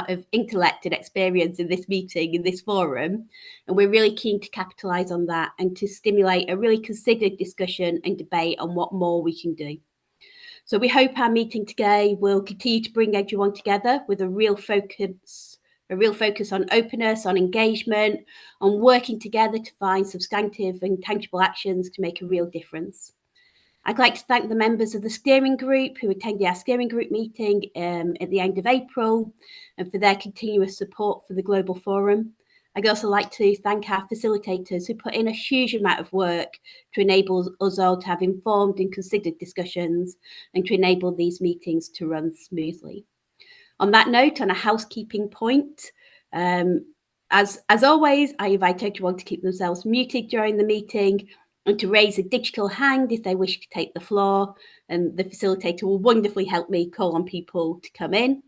amount of intellect and experience in this meeting, in this forum, and we're really keen to capitalise on that and to stimulate a really considered discussion and debate on what more we can do. So we hope our meeting today will continue to bring everyone together with a real focus on openness, on engagement, on working together to find substantive and tangible actions to make a real difference. I'd like to thank the members of the steering group who attended our steering group meeting at the end of April and for their continuous support for the Global Forum. I'd also like to thank our facilitators who put in a huge amount of work to enable us all to have informed and considered discussions and to enable these meetings to run smoothly. On that note, on a housekeeping point, as always, I invite everyone to keep themselves muted during the meeting and to raise a digital hand if they wish to take the floor, and the facilitator will wonderfully help me call on people to come in.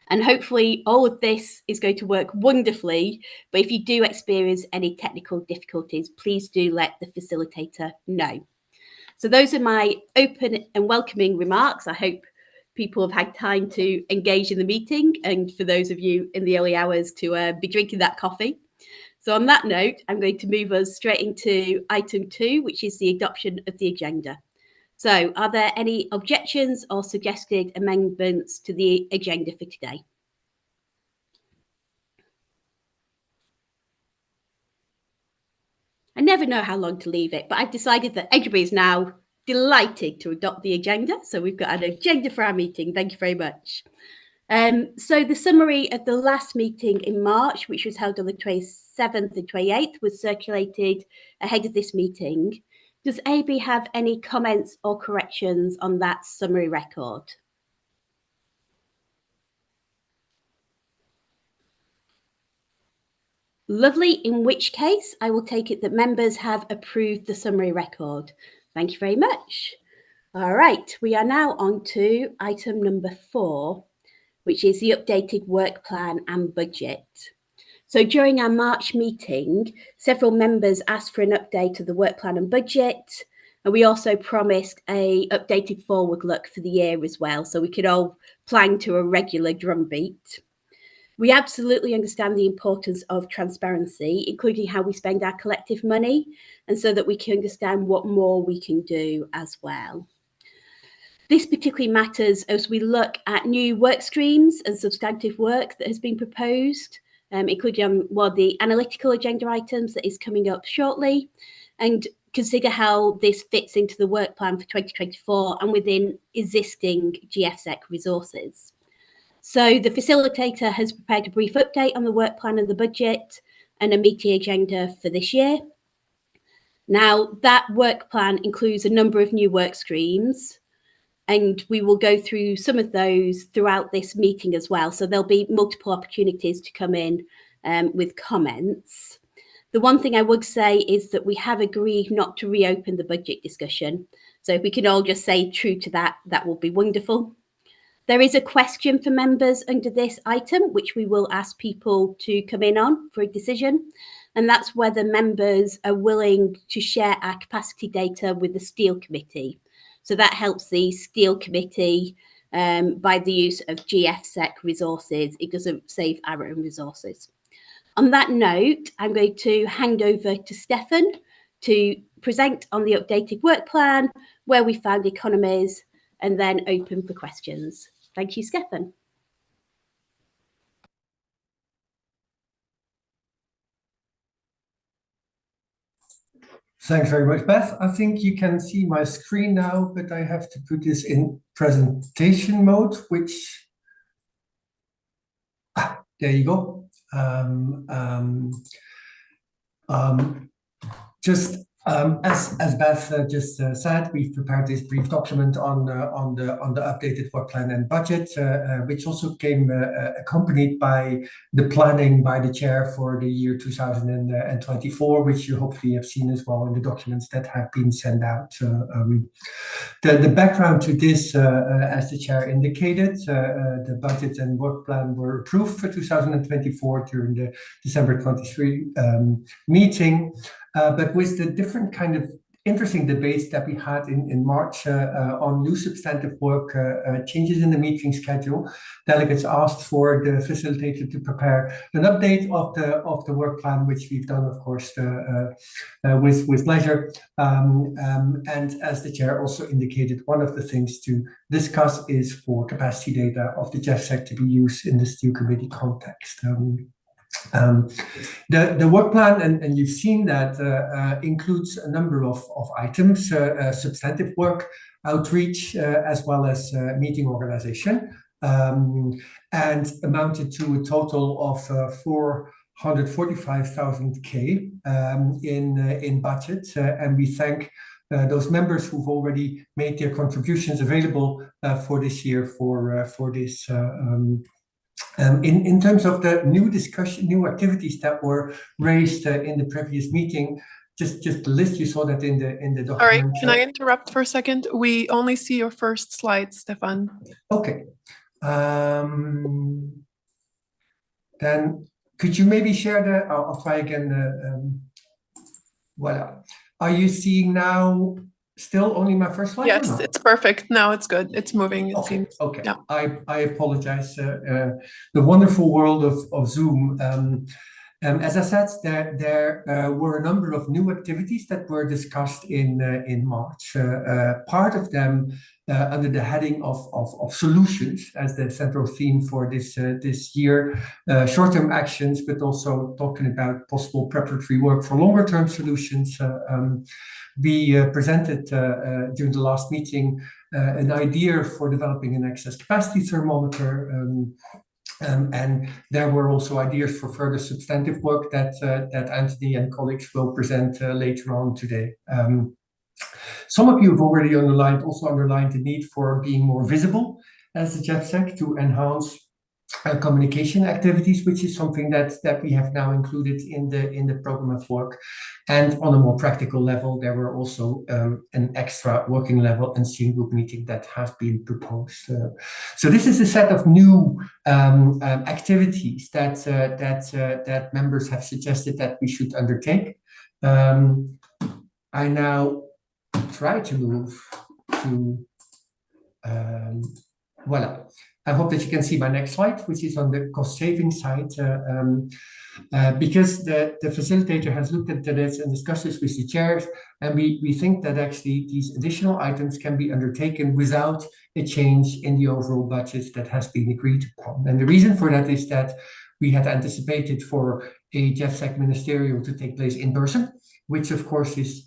And hopefully all of this is going to work wonderfully, but if you do experience any technical difficulties, please do let the facilitator know. So those are my open and welcoming remarks. I hope people have had time to engage in the meeting, and for those of you in the early hours to be drinking that coffee. So on that note, I'm going to move us straight into item 2, which is the adoption of the agenda. So are there any objections or suggested amendments to the agenda for today? I never know how long to leave it, but I've decided that everybody is now delighted to adopt the agenda. So we've got an agenda for our meeting. Thank you very much. So the summary of the last meeting in March, which was held on the 27th and 28th, was circulated ahead of this meeting. Does AB have any comments or corrections on that summary record? Lovely, in which case I will take it that members have approved the summary record. Thank you very much. All right, we are now on to item number 4, which is the updated work plan and budget. So during our March meeting, several members asked for an update of the work plan and budget, and we also promised a updated forward look for the year as well, so we could all plan to a regular drumbeat. We absolutely understand the importance of transparency, including how we spend our collective money, and so that we can understand what more we can do as well. This particularly matters as we look at new work streams and substantive work that has been proposed, including the analytical agenda items that is coming up shortly, and consider how this fits into the work plan for 2024 and within existing GFSEC resources. So the facilitator has prepared a brief update on the work plan and the budget and a meeting agenda for this year. Now, that work plan includes a number of new work streams, and we will go through some of those throughout this meeting as well. So there'll be multiple opportunities to come in with comments. The one thing I would say is that we have agreed not to reopen the budget discussion. So if we can all just say true to that, that will be wonderful. There is a question for members under this item, which we will ask people to come in on for a decision. And that's whether members are willing to share our capacity data with the Steel Committee. So that helps the Steel Committee by the use of GFSEC resources. It doesn't save our own resources. On that note, I'm going to hand over to Stefan to present on the updated work plan, where we found economies, and then open for questions. Thank you, Stefan. Thanks very much, Beth. I think you can see my screen now, but I have to put this in presentation mode, which, there you go. As Beth just said, we've prepared this brief document on the updated work plan and budget, which also came accompanied by the planning by the chair for the year 2024, which you hopefully have seen as well in the documents that have been sent out. The background to this, as the chair indicated, the budget and work plan were approved for 2024 during the December 23 meeting. But with the different kind of interesting debates that we had in March on new substantive work, changes in the meeting schedule. Delegates asked for the facilitator to prepare an update of the work plan, which we've done, of course, with pleasure. And as the chair also indicated, one of the things to discuss is for capacity data of the GEFSEC to be used in the Steel Committee context. The work plan, and you've seen that, includes a number of items, substantive work, outreach, as well as meeting organization, and amounted to a total of 445,000 K in budget. And we thank those members who've already made their contributions available for this year for this. In terms of the new activities that were raised in the previous meeting, just the list, you saw that in the document. All right, can I interrupt for a second? We only see your first slide, Stefan. Okay. Then could you maybe share the, I'll try again. Voila. Are you seeing now still only my first slide? Yes, it's perfect. Now it's good. It's moving, it seems. Okay. Yeah. I apologize. The wonderful world of Zoom. As I said, there were a number of new activities that were discussed in March. Part of them under the heading of solutions as the central theme for this year, short-term actions, but also talking about possible preparatory work for longer-term solutions. We presented during the last meeting an idea for developing an excess capacity thermometer. And there were also ideas for further substantive work that Anthony and colleagues will present later on today. Some of you have already underlined the need for being more visible as the GEFSEC to enhance communication activities, which is something that we have now included in the program of work. And on a more practical level, there were also an extra working level and steering group meeting that has been proposed. So this is a set of new activities that members have suggested that we should undertake. I now try to move to voila. I hope that you can see my next slide, which is on the cost saving side, because the facilitator has looked at this and discussed this with the chairs, and we think that actually these additional items can be undertaken without a change in the overall budget that has been agreed upon. And the reason for that is that we had anticipated for a GEFSEC ministerial to take place in person, which of course is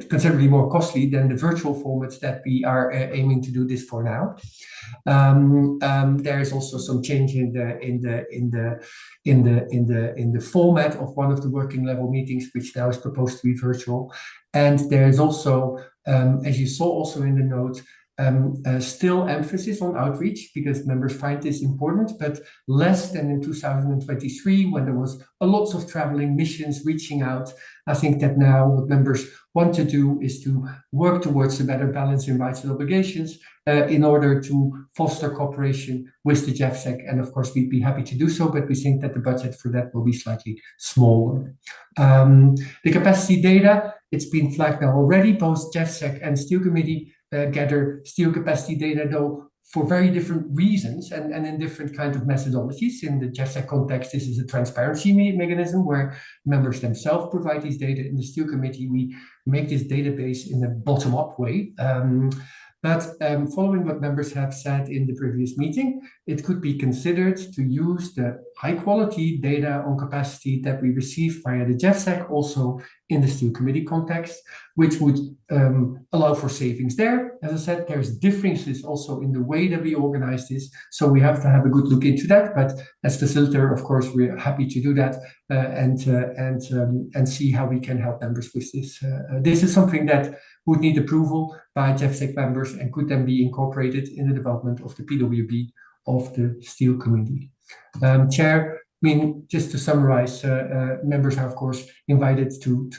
considerably more costly than the virtual formats that we are aiming to do this for now. There is also some change in the format of one of the working level meetings, which now is proposed to be virtual. And there is also, as you saw also in the note, still emphasis on outreach because members find this important, but less than in 2023 when there was a lots of traveling missions reaching out. I think that now what members want to do is to work towards a better balance in rights and obligations in order to foster cooperation with the GEFSEC. And of course, we'd be happy to do so, but we think that the budget for that will be slightly smaller. The capacity data, it's been flagged now already, both GEFSEC and Steel Committee gather steel capacity data, though for very different reasons and in different kinds of methodologies. In the GEFSEC context, this is a transparency mechanism where members themselves provide these data. In the Steel Committee, we make this database in a bottom-up way. But following what members have said in the previous meeting, it could be considered to use the high-quality data on capacity that we receive via the GEFSEC also in the Steel Committee context, which would allow for savings there. As I said, there's differences also in the way that we organize this, so we have to have a good look into that. But as facilitator, of course, we're happy to do that and see how we can help members with this. This is something that would need approval by GEFSEC members and could then be incorporated in the development of the PWB of the Steel Committee. Chair, I mean, just to summarize, members are of course invited to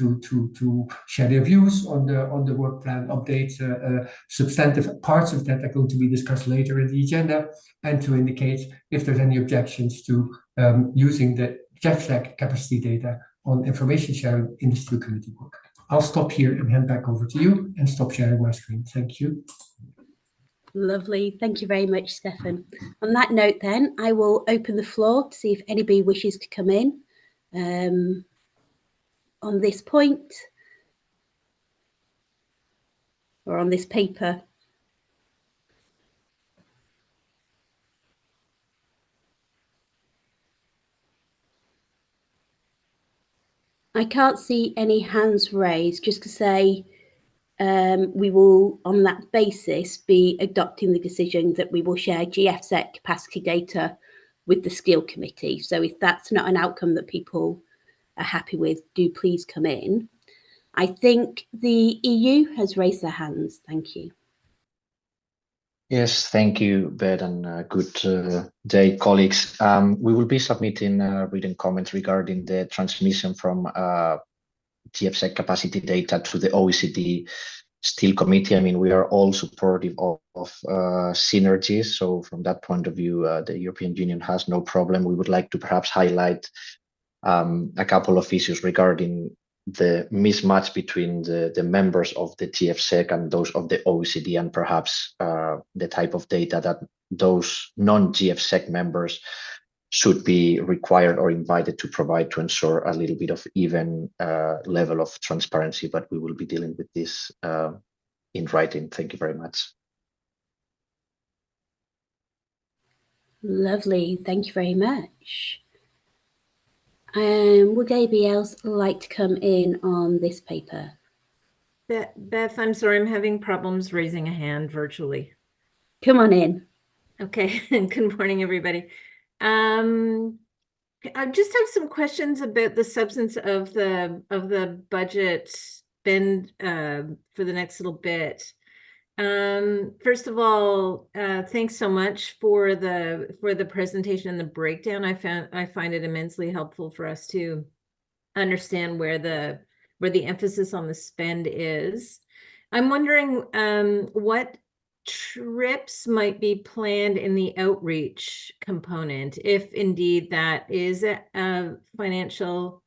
share their views on the work plan update. Substantive parts of that are going to be discussed later in the agenda, and to indicate if there's any objections to using the GEFSEC capacity data on information sharing in the Steel Committee work. I'll stop here and hand back over to you and stop sharing my screen. Thank you. Lovely. Thank you very much, Stefan. On that note, then, I will open the floor to see if anybody wishes to come in on this point or on this paper. I can't see any hands raised, just to say we will, on that basis, be adopting the decision that we will share GFSEC capacity data with the Skill Committee. So if that's not an outcome that people are happy with, do please come in. I think the EU has raised their hands. Thank you. Yes, thank you, Beth, and good day, colleagues. We will be submitting written comments regarding the transmission from GFSEC capacity data to the OECD Steel Committee. I mean, we are all supportive of synergies. So from that point of view, the European Union has no problem. We would like to perhaps highlight a couple of issues regarding the mismatch between the members of the GFSEC and those of the OECD, and perhaps the type of data that those non-GFSEC members should be required or invited to provide to ensure a little bit of even level of transparency. But we will be dealing with this in writing. Thank you very much. Lovely. Thank you very much. Would anybody else like to come in on this paper? Beth, I'm sorry, I'm having problems raising a hand virtually. Come on in. Okay, good morning, everybody. I just have some questions about the substance of the budget spend for the next little bit. First of all, thanks so much for the presentation and the breakdown. I find it immensely helpful for us to understand where the emphasis on the spend is. I'm wondering what trips might be planned in the outreach component, if indeed that is a financial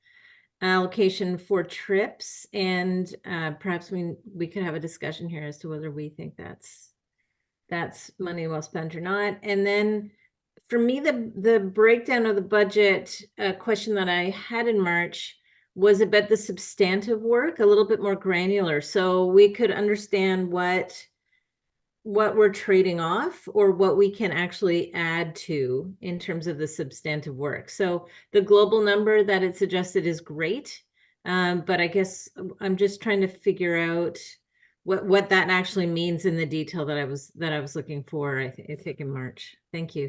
allocation for trips, and perhaps we could have a discussion here as to whether we think that's money well spent or not. And then for me, the breakdown of the budget question that I had in March was about the substantive work, a little bit more granular, so we could understand what we're trading off or what we can actually add to in terms of the substantive work. So the global number that it suggested is great, but I guess I'm just trying to figure out what that actually means in the detail that I was looking for, I think in March. Thank you.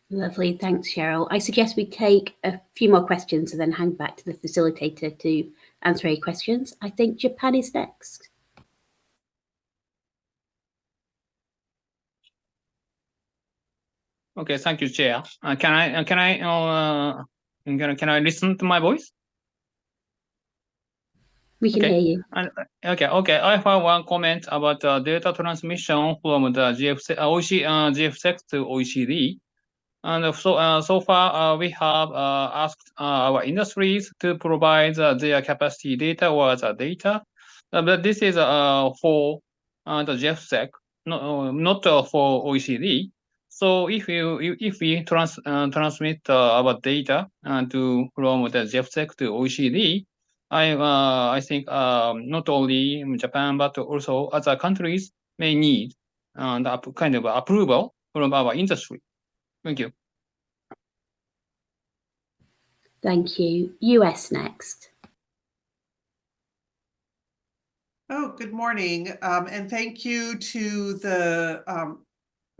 Lovely. Thanks, Cheryl. I suggest we take a few more questions and then hang back to the facilitator to answer any questions. I think Japan is next. Okay, thank you, Chair. Can I listen to my voice? We can hear you. Okay. I have one comment about data transmission from the GFSEC to OECD. And so far, we have asked our industries to provide their capacity data or the data, but this is for the GFSEC, not for OECD. So if we transmit our data from the GFSEC to OECD, I think not only Japan but also other countries may need the kind of approval from our industry. Thank you. Thank you. US next. Oh, good morning, and thank you to the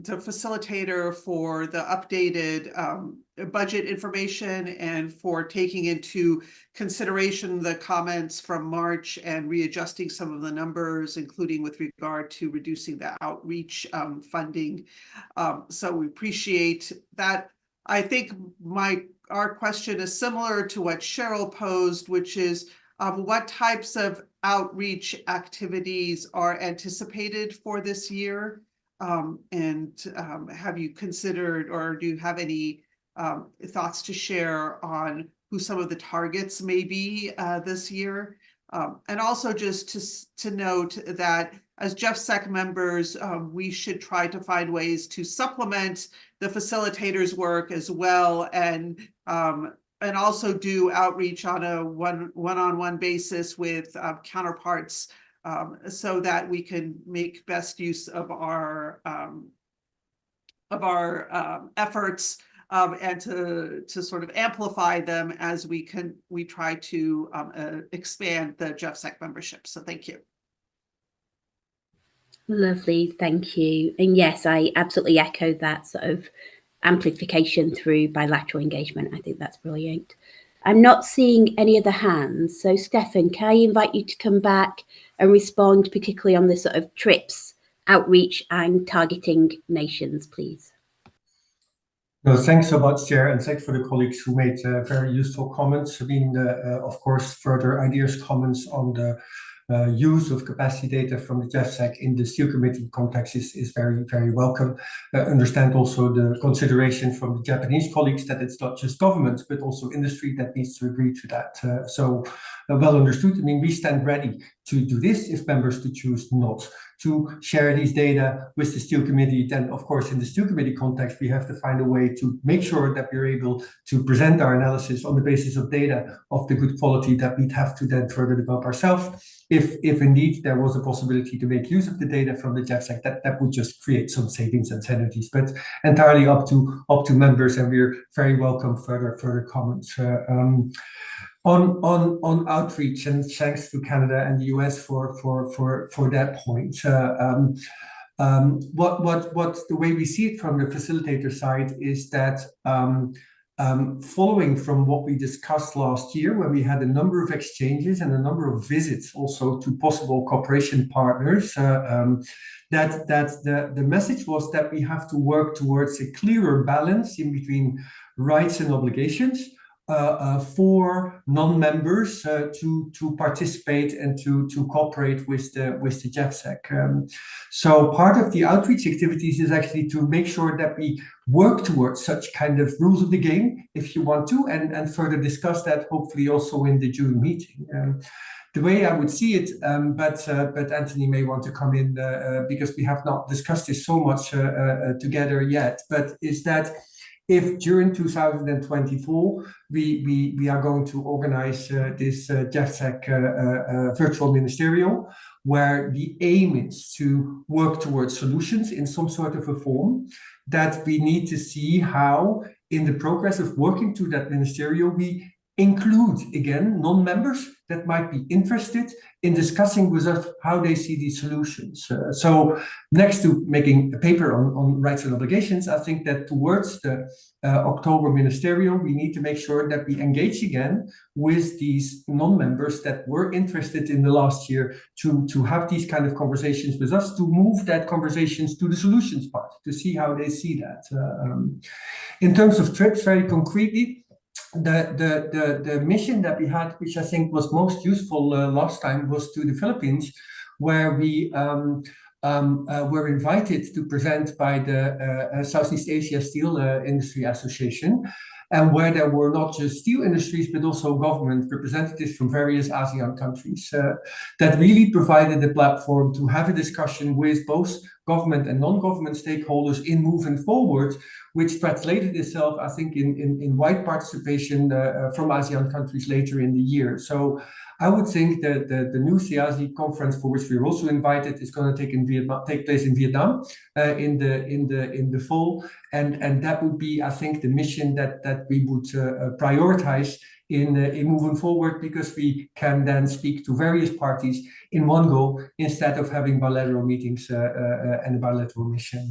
facilitator for the updated budget information and for taking into consideration the comments from March and readjusting some of the numbers, including with regard to reducing the outreach funding. So we appreciate that. I think our question is similar to what Cheryl posed, which is what types of outreach activities are anticipated for this year? And have you considered, or do you have any thoughts to share on who some of the targets may be this year? And also just to note that as GEFSEC members, we should try to find ways to supplement the facilitators' work as well, and also do outreach on a one-on-one basis with counterparts, so that we can make best use of our efforts, and to sort of amplify them as we try to expand the GEFSEC membership. So thank you. Lovely, thank you. And yes, I absolutely echo that sort of amplification through bilateral engagement. I think that's brilliant. I'm not seeing any other hands. So Stefan, can I invite you to come back and respond, particularly on the sort of TRIPS outreach and targeting nations, please? No, thanks so much, Chair, and thanks for the colleagues who made very useful comments. I mean, of course, further ideas, comments on the use of capacity data from the GEFSEC in the Steering Committee context is very, very welcome. Understand also the consideration from the Japanese colleagues that it's not just governments, but also industry that needs to agree to that. So well understood. I mean, we stand ready to do this if members to choose not to share these data with the Steering Committee. Then, of course, in the Steering Committee context, we have to find a way to make sure that we're able to present our analysis on the basis of data of the good quality that we'd have to then further develop ourselves. If indeed there was a possibility to make use of the data from the GEFSEC, that would just create some savings and synergies, but entirely up to members, and we're very welcome further comments. On outreach, and thanks to Canada and the US for that point. What the way we see it from the facilitator side is that following from what we discussed last year, when we had a number of exchanges and a number of visits also to possible cooperation partners, that the message was that we have to work towards a clearer balance in between rights and obligations for non-members to participate and to cooperate with the GEFSEC. So part of the outreach activities is actually to make sure that we work towards such kind of rules of the game, if you want to, and further discuss that hopefully also in the June meeting. The way I would see it, but Anthony may want to come in because we have not discussed this so much together yet, but is that if during 2024 we are going to organize this GEFSEC virtual ministerial, where the aim is to work towards solutions in some sort of a form, that we need to see how in the progress of working to that ministerial we include again non-members that might be interested in discussing with us how they see these solutions. So next to making a paper on rights and obligations, I think that towards the October ministerial, we need to make sure that we engage again with these non-members that were interested in the last year to have these kind of conversations with us, to move that conversations to the solutions part, to see how they see that. In terms of TRIPS, very concretely, the mission that we had, which I think was most useful last time, was to the Philippines, where we were invited to present by the Southeast Asia Steel Industry Association, and where there were not just steel industries, but also government representatives from various ASEAN countries. That really provided a platform to have a discussion with both government and non-government stakeholders in moving forward, which translated itself, I think, in wide participation from ASEAN countries later in the year. So I would think that the new CIASI conference, for which we're also invited, is going to take place in Vietnam in the fall, and that would be, I think, the mission that we would prioritize in moving forward, because we can then speak to various parties in one go instead of having bilateral meetings and a bilateral mission.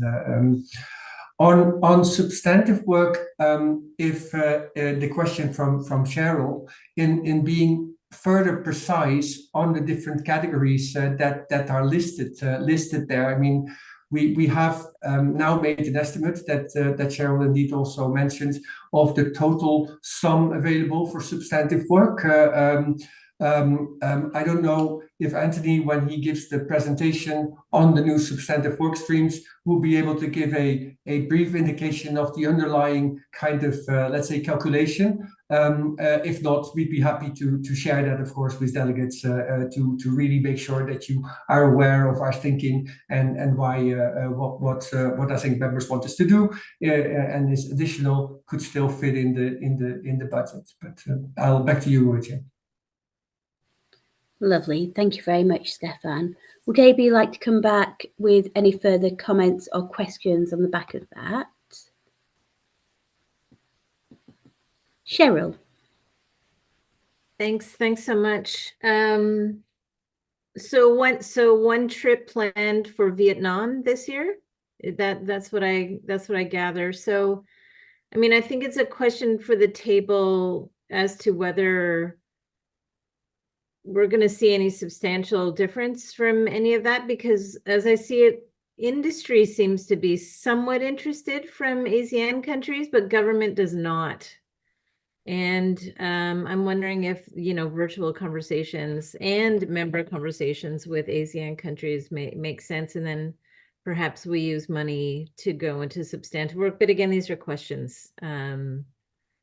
On substantive work, if the question from Cheryl in being further precise on the different categories that are listed there. I mean, we have now made an estimate that Cheryl indeed also mentioned of the total sum available for substantive work. I don't know if Anthony, when he gives the presentation on the new substantive work streams, will be able to give a brief indication of the underlying kind of, let's say, calculation If not, we'd be happy to share that, of course, with delegates to really make sure that you are aware of our thinking and why what I think members want us to do and is additional could still fit in the budget. But I'll back to you, Jane. Lovely. Thank you very much, Stefan. Would AB like to come back with any further comments or questions on the back of that? Cheryl. Thanks so much. So one trip planned for Vietnam this year. That's what I gather. So, I mean, I think it's a question for the table as to whether we're going to see any substantial difference from any of that, because as I see it, industry seems to be somewhat interested from ASEAN countries, but government does not. And I'm wondering if, virtual conversations and member conversations with ASEAN countries may make sense. And then perhaps we use money to go into substantive work. But again, these are questions,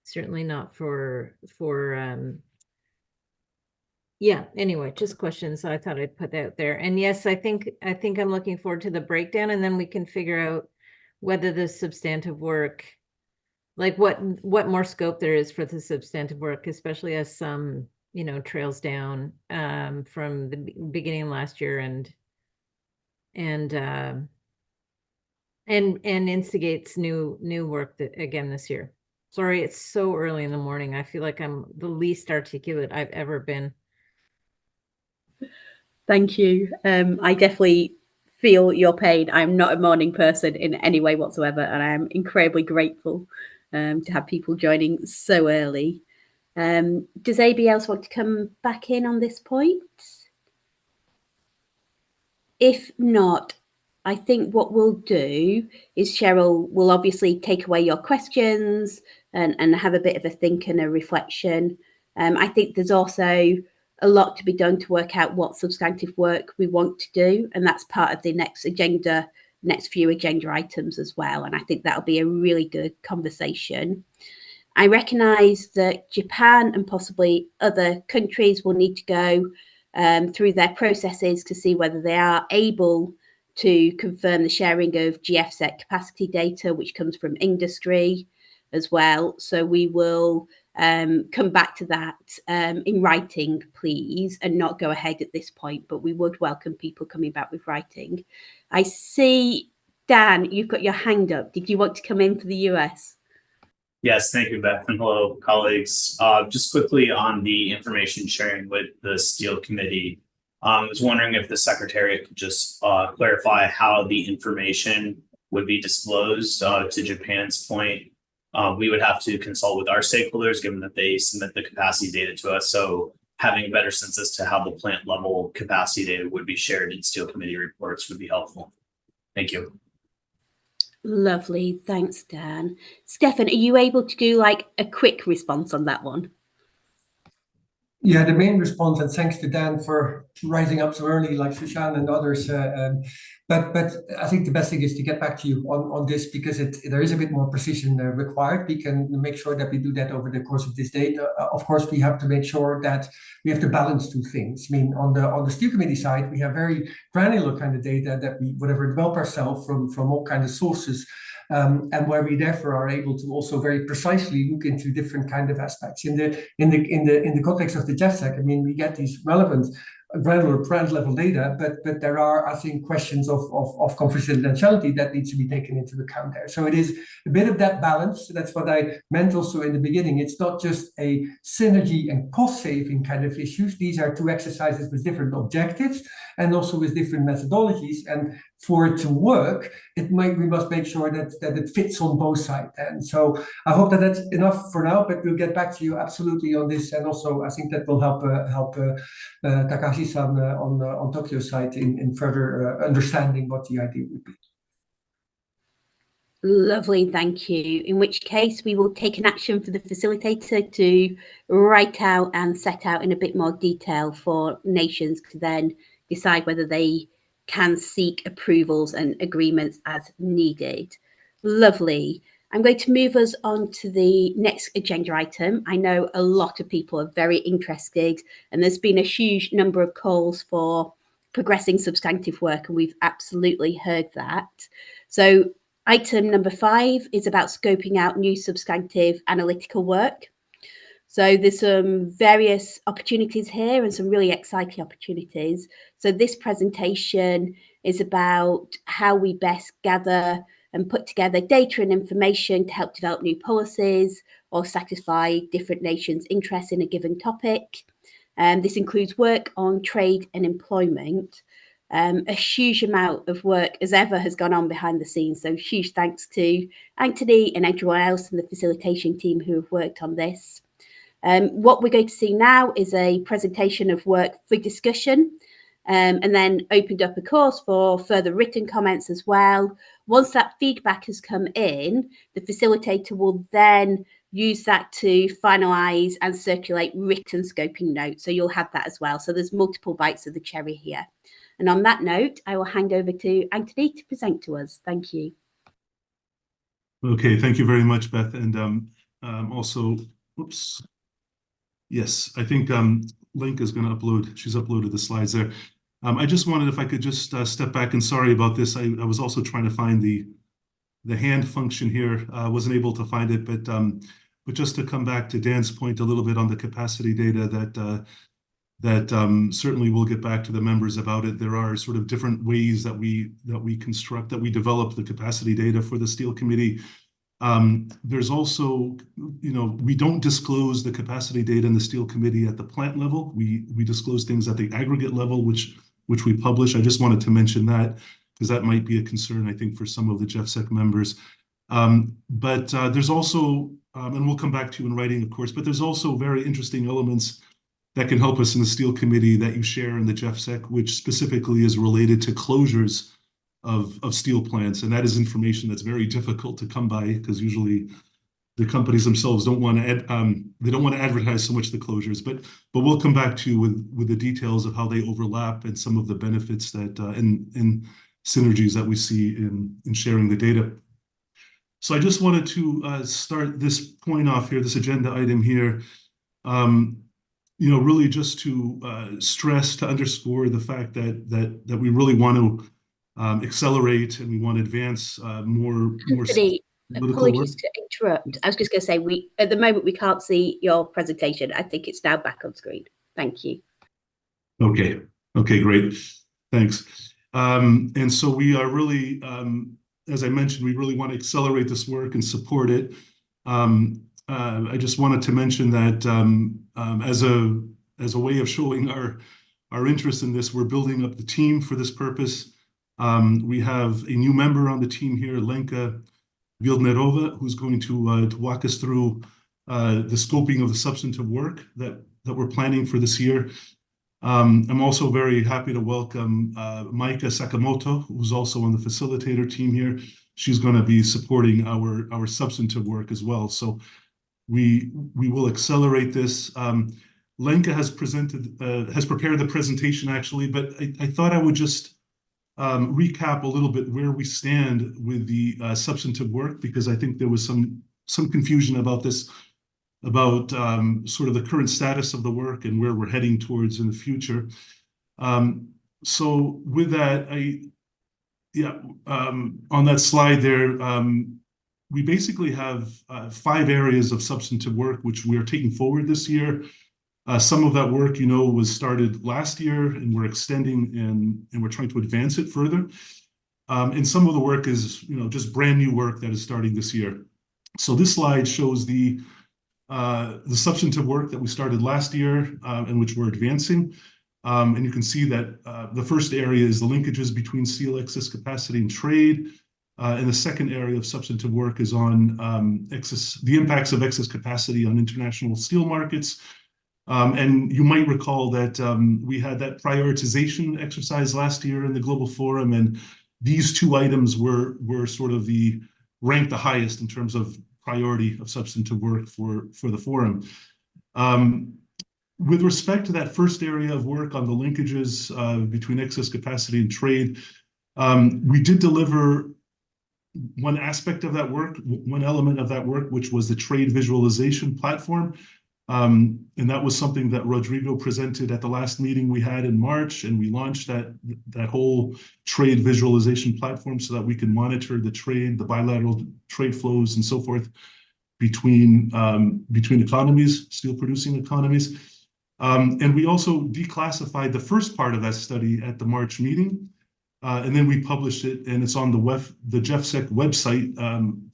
certainly not anyway, just questions. So I thought I'd put that out there. And yes, I think I'm looking forward to the breakdown, and then we can figure out whether the substantive work, like what more scope there is for the substantive work, especially as some, trails down from the beginning last year and instigates new work again this year. Sorry, it's so early in the morning. I feel like I'm the least articulate I've ever been. Thank you. I definitely feel your pain. I'm not a morning person in any way whatsoever, and I'm incredibly grateful to have people joining so early. Does anybody else want to come back in on this point? If not, I think what we'll do is Cheryl will obviously take away your questions and have a bit of a think and a reflection. I think there's also a lot to be done to work out what substantive work we want to do, and that's part of the next few agenda items as well. And I think that'll be a really good conversation. I recognise that Japan and possibly other countries will need to go through their processes to see whether they are able to confirm the sharing of GFSEC capacity data, which comes from industry as well. So we will come back to that in writing, please, and not go ahead at this point, but we would welcome people coming back with writing. I see, Dan, you've got your hand up. Did you want to come in for the US? Yes, thank you, Beth, and hello, colleagues. Just quickly on the information sharing with the Steel Committee, I was wondering if the Secretariat could just clarify how the information would be disclosed. To Japan's point, we would have to consult with our stakeholders, given that they submit the capacity data to us. So having a better sense as to how the plant level capacity data would be shared in Steel Committee reports would be helpful. Thank you. Lovely. Thanks, Dan. Stefan, are you able to do like a quick response on that one? Yeah, the main response, and thanks to Dan for rising up so early, like Sushan and others. But I think the best thing is to get back to you on this, because there is a bit more precision required. We can make sure that we do that over the course of this day. Of course, we have to make sure that we have to balance two things. I mean, on the Steel Committee side, we have very granular kind of data that we whatever develop ourselves from all kinds of sources. And where we therefore are able to also very precisely look into different kind of aspects in the context of the GFSEC. I mean, we get these relevant granular brand level data, but there are, I think, questions of confidentiality that needs to be taken into account there. So it is a bit of that balance. That's what I meant also in the beginning. It's not just a synergy and cost saving kind of issues. These are two exercises with different objectives and also with different methodologies. And for it to work, we must make sure that it fits on both sides. And so I hope that that's enough for now, but we'll get back to you absolutely on this. And also, I think that will help Takahashi-san on Tokyo's side in further understanding what the idea would be. Lovely, thank you. In which case, we will take an action for the facilitator to write out and set out in a bit more detail for nations to then decide whether they can seek approvals and agreements as needed. Lovely. I'm going to move us on to the next agenda item. I know a lot of people are very interested, and there's been a huge number of calls for progressing substantive work, and we've absolutely heard that. So item number 5 is about scoping out new substantive analytical work. So there's some various opportunities here and some really exciting opportunities. So this presentation is about how we best gather and put together data and information to help develop new policies or satisfy different nations' interests in a given topic. This includes work on trade and employment. A huge amount of work as ever has gone on behind the scenes. So huge thanks to Anthony and everyone else in the facilitation team who have worked on this. What we're going to see now is a presentation of work for discussion, and then opened up, of course, for further written comments as well. Once that feedback has come in, the facilitator will then use that to finalise and circulate written scoping notes. So you'll have that as well. So there's multiple bites of the cherry here. And on that note, I will hand over to Anthony to present to us. Thank you. Okay, thank you very much, Beth. And also, whoops. Yes, I think Link is going to upload. She's uploaded the slides there. I just wanted, if I could just step back, and sorry about this. I was also trying to find the hand function here. Wasn't able to find it, but just to come back to Dan's point a little bit on the capacity data, that certainly we'll get back to the members about it. There are sort of different ways that we develop the capacity data for the Steel Committee. There's also, we don't disclose the capacity data in the Steel Committee at the plant level. We disclose things at the aggregate level, which we publish. I just wanted to mention that because that might be a concern, I think, for some of the GEFSEC members. But there's also, and we'll come back to you in writing, of course, but there's also very interesting elements that can help us in the Steel Committee that you share in the GEFSEC, which specifically is related to closures of steel plants. And that is information that's very difficult to come by because usually the companies themselves don't want to advertise so much the closures, but we'll come back to you with the details of how they overlap and some of the benefits that and synergies that we see in sharing the data. So I just wanted to start this point off here, this agenda item here, really just to stress, to underscore the fact that we really want to accelerate and we want to advance more. Apologies to interrupt. I was just going to say, at the moment we can't see your presentation. I think it's now back on screen. Thank you. Okay, great. Thanks. And so we are really, as I mentioned, we really want to accelerate this work and support it. I just wanted to mention that as a way of showing our interest in this, we're building up the team for this purpose. We have a new member on the team here, Lenka Vildnerova, who's going to walk us through the scoping of the substantive work that we're planning for this year. I'm also very happy to welcome Maika Sakamoto, who's also on the facilitator team here. She's going to be supporting our substantive work as well. So we will accelerate this. Lenka has prepared the presentation actually, but I thought I would just recap a little bit where we stand with the substantive work, because I think there was some confusion about this, about sort of the current status of the work and where we're heading towards in the future. So with that, on that slide there, we basically have 5 areas of substantive work which we are taking forward this year. Some of that work, was started last year, and we're extending and we're trying to advance it further. And some of the work is, just brand new work that is starting this year. So this slide shows the substantive work that we started last year and which we're advancing. And you can see that the first area is the linkages between steel excess capacity and trade. And the second area of substantive work is on the impacts of excess capacity on international steel markets. And you might recall that we had that prioritization exercise last year in the Global Forum, and these 2 items were sort of ranked the highest in terms of priority of substantive work for the forum. With respect to that first area of work on the linkages between excess capacity and trade, we did deliver one aspect of that work, one element of that work, which was the trade visualization platform. And that was something that Rodrigo presented at the last meeting we had in March, and we launched that whole trade visualization platform so that we can monitor the trade, the bilateral trade flows and so forth between economies, steel producing economies. And we also declassified the first part of that study at the March meeting. And then we published it, and it's on the JEFSEC website.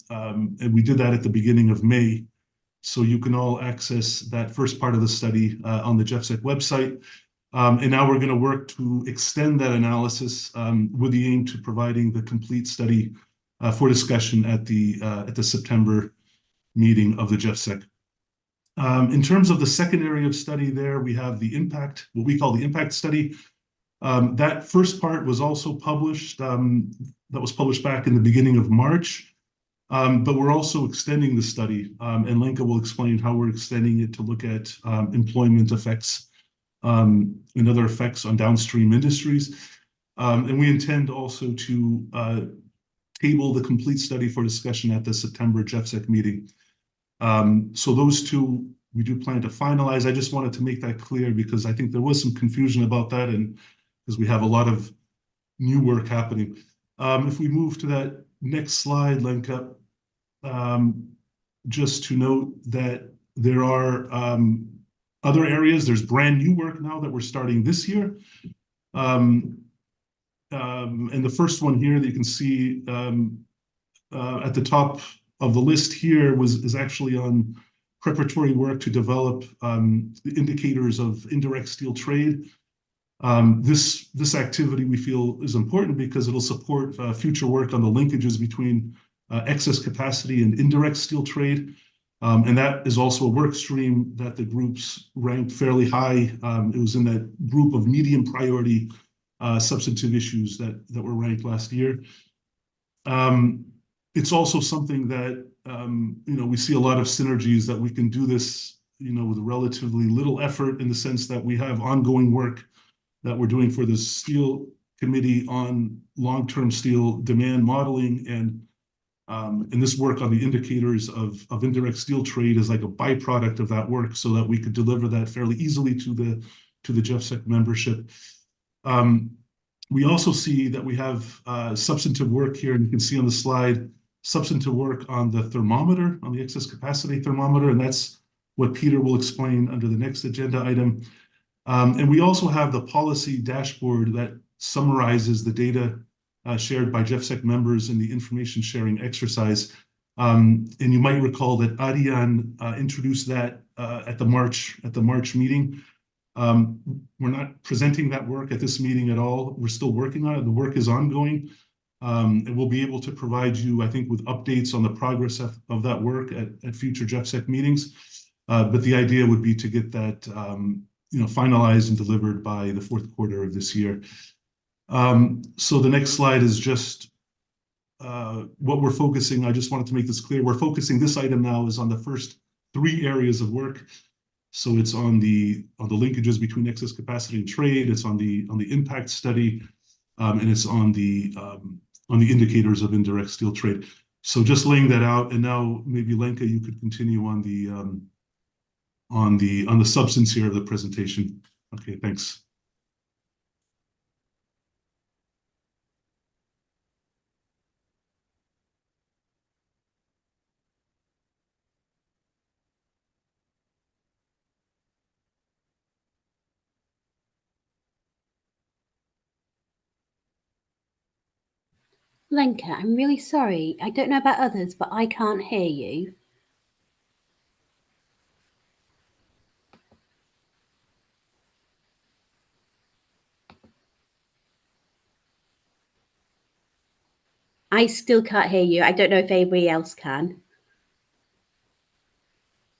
And we did that at the beginning of May. So you can all access that first part of the study on the JEFSEC website. And now we're going to work to extend that analysis with the aim to providing the complete study for discussion at the September meeting of the JEFSEC. In terms of the second area of study there, we have the impact, what we call the impact study. That first part was also published, that was published back in the beginning of March. But we're also extending the study, and Lenka will explain how we're extending it to look at employment effects and other effects on downstream industries. And we intend also to table the complete study for discussion at the September JEFSEC meeting. So those two we do plan to finalize. I just wanted to make that clear because I think there was some confusion about that, and because we have a lot of new work happening. If we move to that next slide, Lenka, just to note that there are other areas. There's brand new work now that we're starting this year. And the first one here that you can see at the top of the list here is actually on preparatory work to develop the indicators of indirect steel trade. This activity we feel is important because it'll support future work on the linkages between excess capacity and indirect steel trade. And that is also a work stream that the groups ranked fairly high. It was in that group of medium priority substantive issues that were ranked last year. It's also something that we see a lot of synergies that we can do this with relatively little effort, in the sense that we have ongoing work that we're doing for the Steel Committee on long-term steel demand modeling, and this work on the indicators of indirect steel trade is like a byproduct of that work, so that we could deliver that fairly easily to the JEFSEC membership. We also see that we have substantive work here, and you can see on the slide substantive work on the thermometer, on the excess capacity thermometer, and that's what Peter will explain under the next agenda item. And we also have the policy dashboard that summarizes the data shared by JEFSEC members in the information sharing exercise. And you might recall that Ariane introduced that at the March meeting. We're not presenting that work at this meeting at all. We're still working on it. The work is ongoing. And we'll be able to provide you, I think, with updates on the progress of that work at future JEFSEC meetings. But the idea would be to get that finalized and delivered by the fourth quarter of this year. So the next slide is just what we're focusing. I just wanted to make this clear. We're focusing, this item now is on the first 3 areas of work. So it's on the linkages between excess capacity and trade. It's on the impact study, and it's on the indicators of indirect steel trade. So just laying that out, and now maybe Lenka, you could continue on the substance here of the presentation. Okay, thanks. Lenka, I'm really sorry. I don't know about others, but I can't hear you. I still can't hear you. I don't know if anybody else can.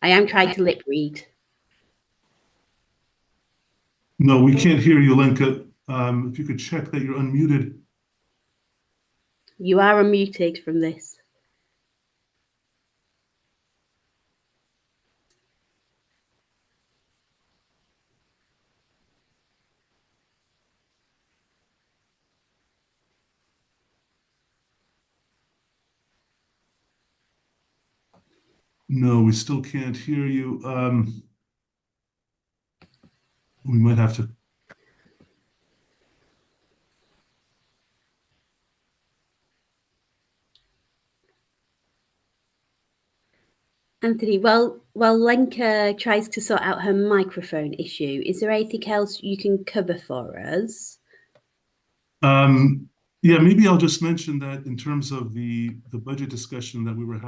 I am trying to lip read. No, we can't hear you, Lenka. If you could check that you're unmuted. You are unmuted from this. No, we still can't hear you. We might have to. Anthony, while Lenka tries to sort out her microphone issue, is there anything else you can cover for us? Yeah, maybe I'll just mention that in terms of the budget discussion that we were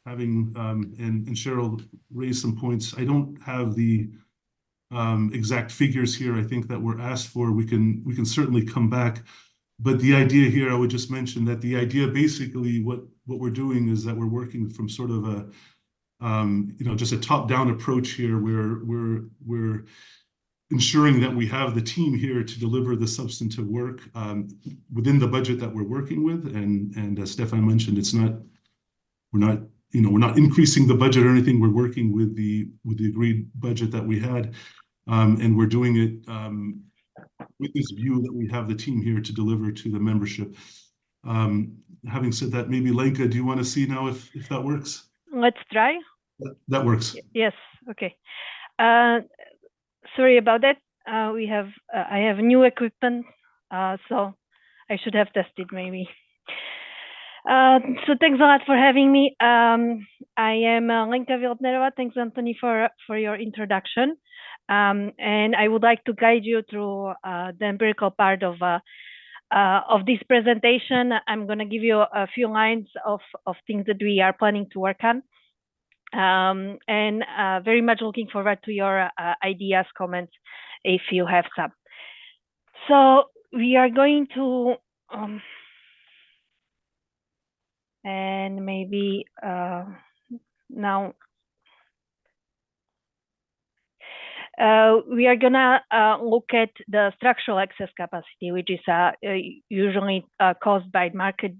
having, and Cheryl raised some points. I don't have the exact figures here. I think that were asked for. We can certainly come back. But the idea here, I would just mention that the idea basically what we're doing is that we're working from sort of a just a top-down approach here, where we're ensuring that we have the team here to deliver the substantive work within the budget that we're working with. And as Stefan mentioned, we're not increasing the budget or anything. We're working with the agreed budget that we had, and we're doing it with this view that we have the team here to deliver to the membership. Having said that, maybe Lenka, do you want to see now if that works? Let's try. That works. Yes. Okay. Sorry about that. I have new equipment, so I should have tested maybe. So thanks a lot for having me. I am Lenka Viltnerova. Thanks, Anthony, for your introduction. And I would like to guide you through the empirical part of this presentation. I'm going to give you a few lines of things that we are planning to work on. And very much looking forward to your ideas, comments, if you have some. So we are going to, and maybe now, we are gonna look at the structural excess capacity, which is usually caused by market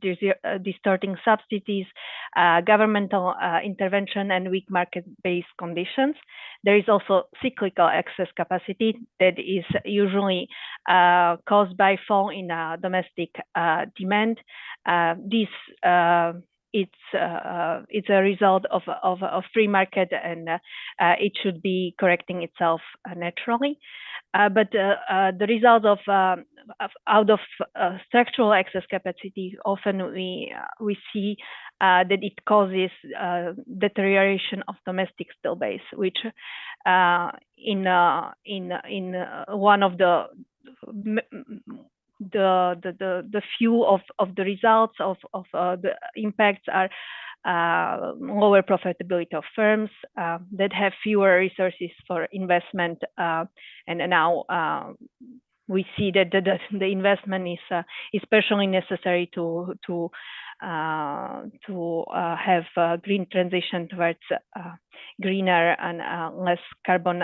distorting subsidies, governmental intervention, and weak market-based conditions. There is also cyclical excess capacity that is usually caused by fall in domestic demand. It's a result of free market, and it should be correcting itself naturally. But the result of out of structural excess capacity, often we see that it causes deterioration of domestic steel base, which in one of the few of the results of the impacts are lower profitability of firms that have fewer resources for investment, and now we see that the investment is especially necessary to have a green transition towards greener and less carbon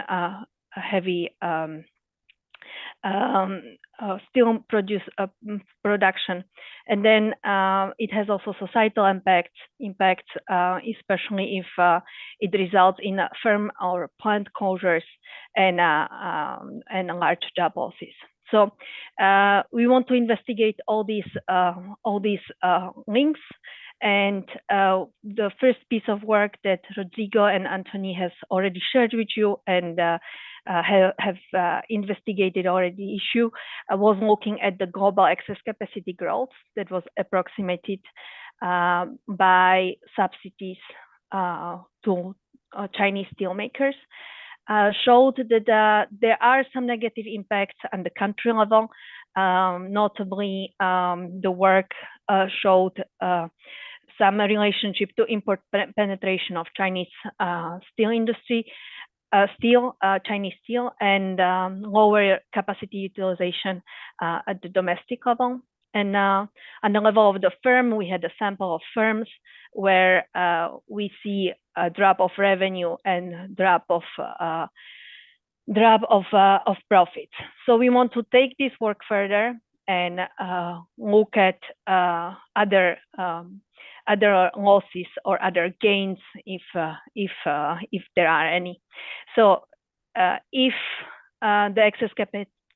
heavy steel production. And then it has also societal impacts, especially if it results in firm or plant closures and large job losses. So we want to investigate all these links. And the first piece of work that Rodrigo and Anthony has already shared with you and have investigated already the issue was looking at the global excess capacity growth that was approximated by subsidies to Chinese steel makers. Showed that there are some negative impacts on the country level. Notably, the work showed some relationship to import penetration of Chinese steel industry, Chinese steel, and lower capacity utilization at the domestic level. And on the level of the firm, we had a sample of firms where we see a drop of revenue and drop of profits. So we want to take this work further and look at other losses or other gains if there are any. So if the excess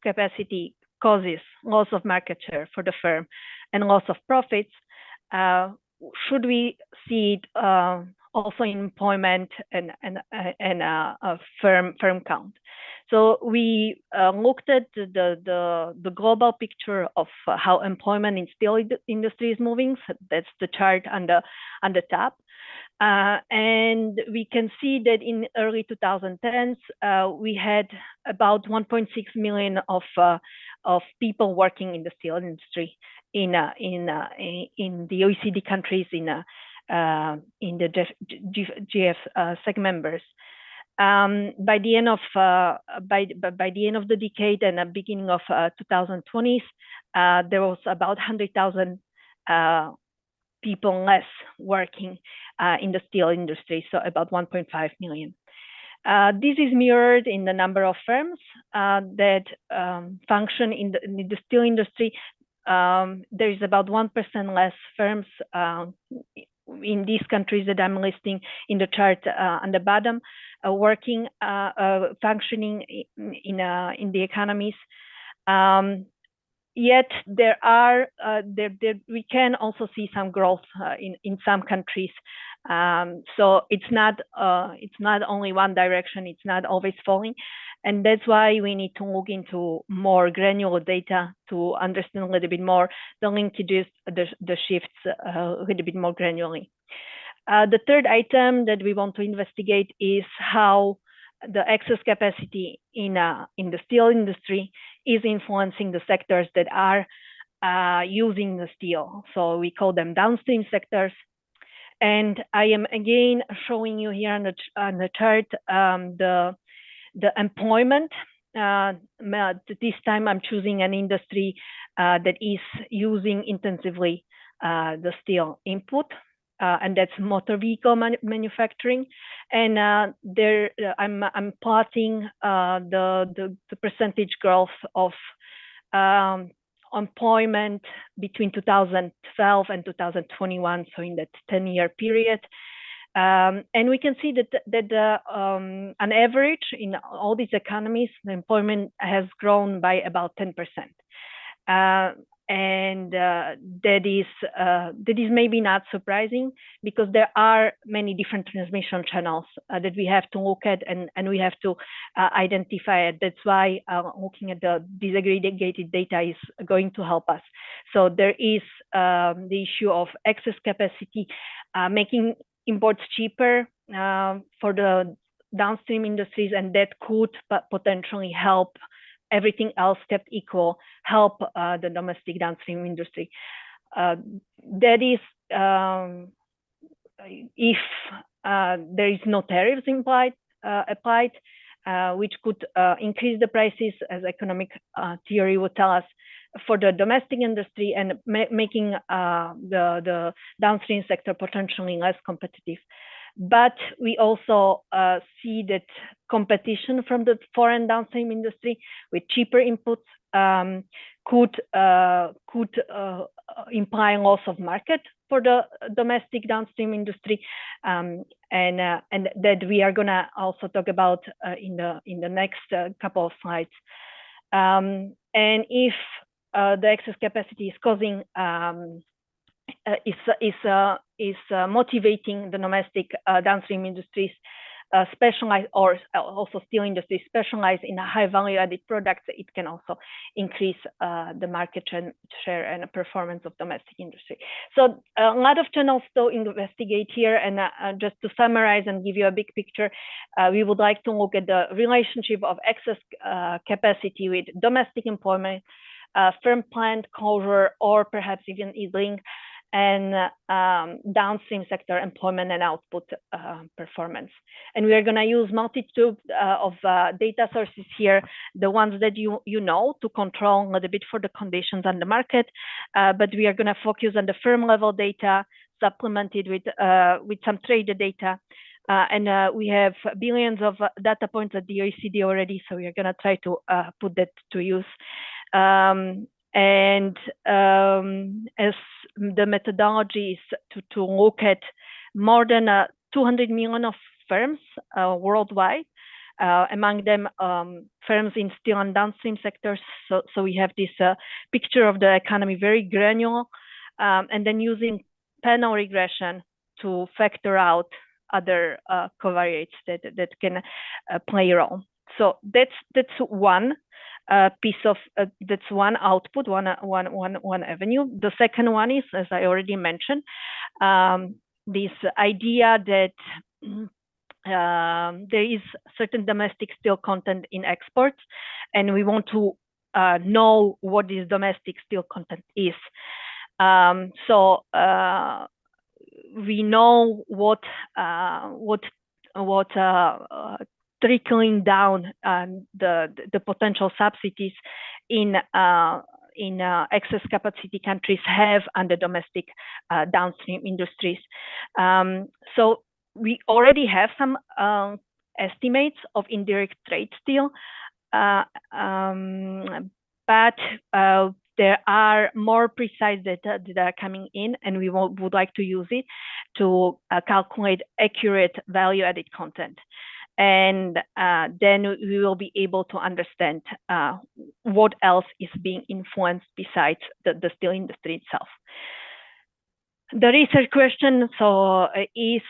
capacity causes loss of market share for the firm and loss of profits, should we see it also in employment and firm count. So we looked at the global picture of how employment in steel industry is moving. So that's the chart on the top. And we can see that in early 2010s, we had about 1.6 million of people working in the steel industry in the OECD countries in the GFSEC members. By the end of the decade and the beginning of 2020s, there was about 100,000 people less working in the steel industry, so about 1.5 million. This is mirrored in the number of firms that function in the steel industry. There is about 1% less firms in these countries that I'm listing in the chart on the bottom, working, functioning in the economies. Yet there are we can also see some growth in some countries. So it's not only one direction. It's not always falling, and that's why we need to look into more granular data to understand a little bit more the linkages, the shifts a little bit more granularly. The third item that we want to investigate is how the excess capacity in the steel industry is influencing the sectors that are using the steel. So we call them downstream sectors. And I am again showing you here on the chart the employment. This time I'm choosing an industry that is using intensively the steel input. And that's motor vehicle manufacturing, and there I'm plotting the percentage growth of employment between 2012 and 2021, so in that 10-year period. And we can see that on average in all these economies, the employment has grown by about 10%. And that is maybe not surprising, because there are many different transmission channels that we have to look at, and we have to identify it. That's why looking at the disaggregated data is going to help us. So there is the issue of excess capacity, making imports cheaper for the downstream industries, and that could potentially help, everything else kept equal, help the domestic downstream industry. That is, if there is no tariffs applied, which could increase the prices, as economic theory would tell us, for the domestic industry, and making the downstream sector potentially less competitive. But we also see that competition from the foreign downstream industry with cheaper inputs could imply loss of market for the domestic downstream industry, and that we are gonna also talk about in the next couple of slides. And if the excess capacity is causing is motivating the domestic downstream industries, specialized, or also steel industry specialized in high value added products, it can also increase the market share and performance of domestic industry. So a lot of channels to investigate here, and just to summarize and give you a big picture, we would like to look at the relationship of excess capacity with domestic employment, firm plant closure, or perhaps even idling, and downstream sector employment and output performance. And we are going to use multitude of data sources here, the ones that you know, to control a little bit for the conditions on the market, but we are going to focus on the firm level data, supplemented with some trader data. And we have billions of data points at the OECD already, so we are going to try to put that to use. And as the methodology is to look at more than 200 million of firms worldwide, among them firms in steel and downstream sectors. So we have this picture of the economy, very granular, and then using panel regression to factor out other covariates that can play a role. So that's one piece of that's one output, one avenue. The second one is, as I already mentioned, this idea that there is certain domestic steel content in exports, and we want to know what this domestic steel content is. So we know what trickling down the potential subsidies in excess capacity countries have under domestic downstream industries. So we already have some estimates of indirect trade steel, but there are more precise data that are coming in, and we would like to use it to calculate accurate value-added content. And then we will be able to understand what else is being influenced besides the steel industry itself. The research question is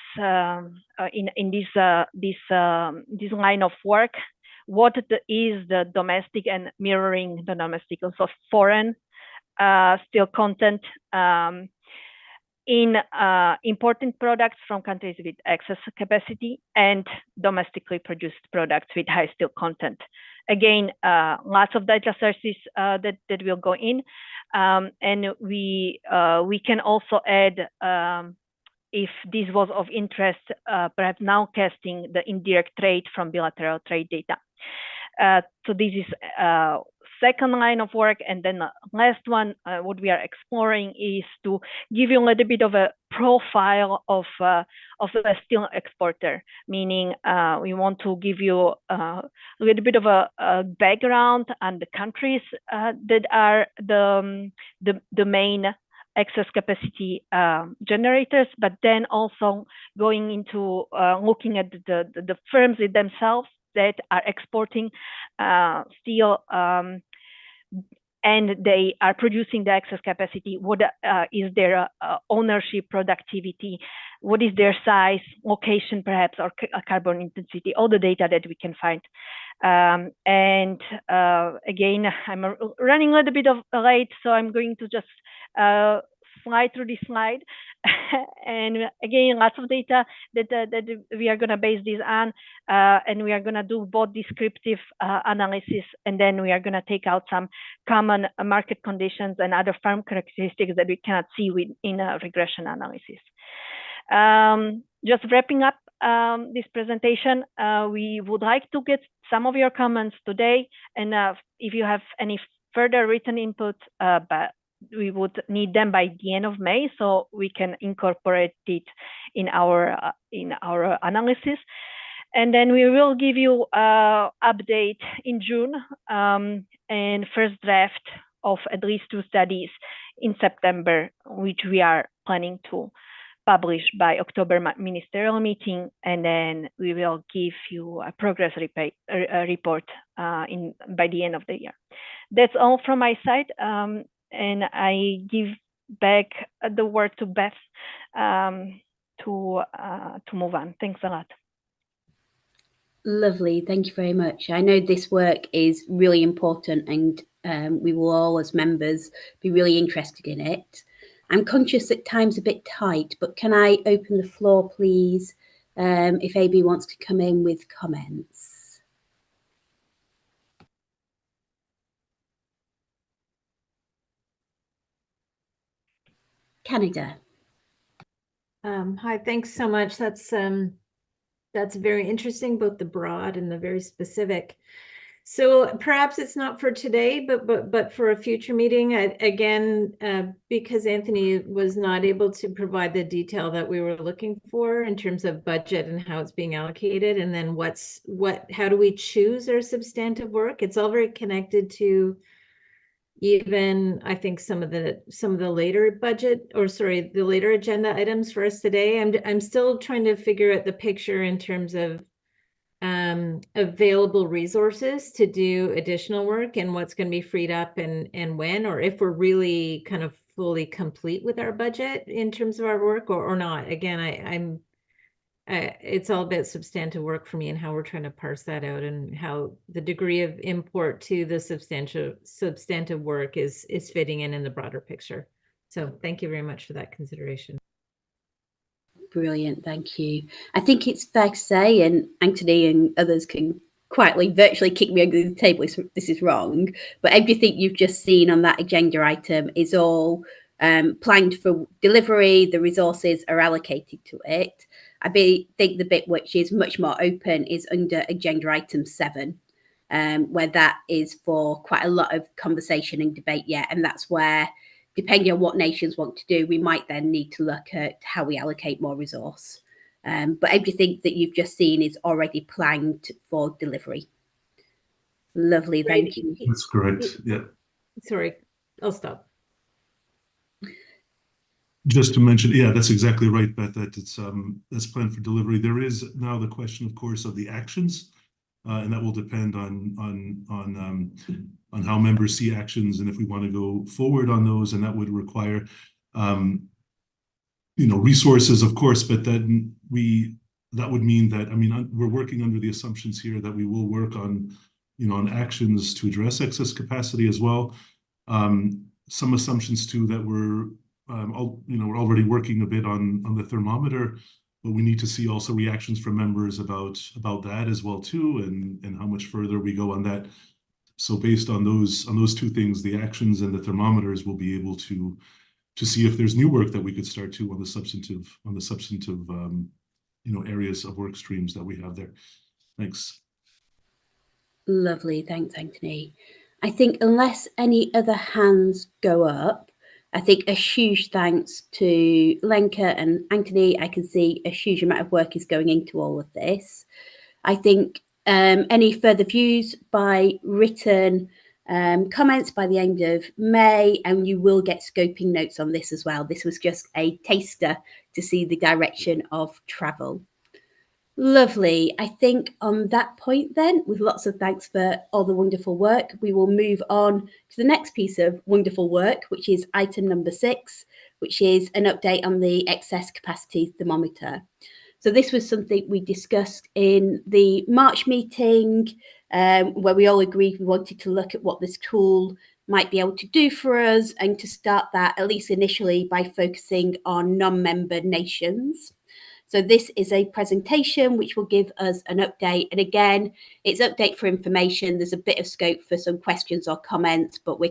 in this line of work, what is the domestic and mirroring the domestic, also foreign steel content in imported products from countries with excess capacity and domestically produced products with high steel content. Again, lots of data sources that will go in, and we can also add, if this was of interest, perhaps now casting the indirect trade from bilateral trade data. So this is second line of work, and then the last one, what we are exploring is to give you a little bit of a profile of a steel exporter, meaning we want to give you a little bit of a background on the countries that are the main excess capacity generators, but then also going into looking at the firms themselves that are exporting steel, and they are producing the excess capacity. What is their ownership, productivity? What is their size, location, perhaps, or carbon intensity? All the data that we can find. And again, I'm running a little bit late, so I'm going to just slide through this slide. And again, lots of data that we are going to base this on, and we are going to do both descriptive analysis, and then we are going to take out some common market conditions and other firm characteristics that we cannot see in a regression analysis. Just wrapping up this presentation, we would like to get some of your comments today, and if you have any further written input, but we would need them by the end of May, so we can incorporate it in our analysis. And then we will give you an update in June, and first draft of at least 2 studies in September, which we are planning to publish by October ministerial meeting, and then we will give you a progress report by the end of the year. That's all from my side. And I give back the word to Beth to move on. Thanks a lot. Lovely. Thank you very much. I know this work is really important, and we will all, as members, be really interested in it. I'm conscious that time's a bit tight, but can I open the floor, please, if AB wants to come in with comments? Canada. Hi, thanks so much. That's very interesting, both the broad and the very specific. So perhaps it's not for today, but for a future meeting. Again, because Anthony was not able to provide the detail that we were looking for in terms of budget and how it's being allocated, and then how do we choose our substantive work? It's all very connected to even, I think, some of the later budget, or sorry, the later agenda items for us today. I'm still trying to figure out the picture in terms of available resources to do additional work, and what's going to be freed up and when, or if we're really kind of fully complete with our budget in terms of our work, or not. Again, it's all about substantive work for me and how we're trying to parse that out and how the degree of import to the substantive work is fitting in the broader picture. So thank you very much for that consideration. Brilliant, thank you. I think it's fair to say, and Anthony and others can quietly virtually kick me under the table if this is wrong, but everything you've just seen on that agenda item is all planned for delivery. The resources are allocated to it. I think the bit which is much more open is under agenda item 7, where that is for quite a lot of conversation and debate yet, and that's where, depending on what nations want to do, we might then need to look at how we allocate more resource. But everything that you've just seen is already planned for delivery. Lovely, thank you. That's correct. Yeah. Sorry, I'll stop. Just to mention, yeah, that's exactly right, Beth, that it's that's planned for delivery. There is now the question, of course, of the actions, and that will depend on how members see actions and if we want to go forward on those, and that would require resources, of course, but then that would mean that, I mean, we're working under the assumptions here that we will work on on actions to address excess capacity as well. Some assumptions too that we're already working a bit on the thermometer, but we need to see also reactions from members about that as well too, and how much further we go on that. So based on those two things, the actions and the thermometers, will be able to see if there's new work that we could start to on the substantive areas of work streams that we have there. Thanks. Lovely, thanks, Anthony. I think unless any other hands go up, I think a huge thanks to Lenka and Anthony. I can see a huge amount of work is going into all of this. I think any further views by written comments by the end of May, and you will get scoping notes on this as well. This was just a taster to see the direction of travel. Lovely. I think on that point then, with lots of thanks for all the wonderful work, we will move on to the next piece of wonderful work, which is item number 6, which is an update on the excess capacity thermometer. So this was something we discussed in the March meeting, where we all agreed we wanted to look at what this tool might be able to do for us, and to start that, at least initially, by focusing on non-member nations. So this is a presentation which will give us an update. And again, it's update for information. There's a bit of scope for some questions or comments, but we're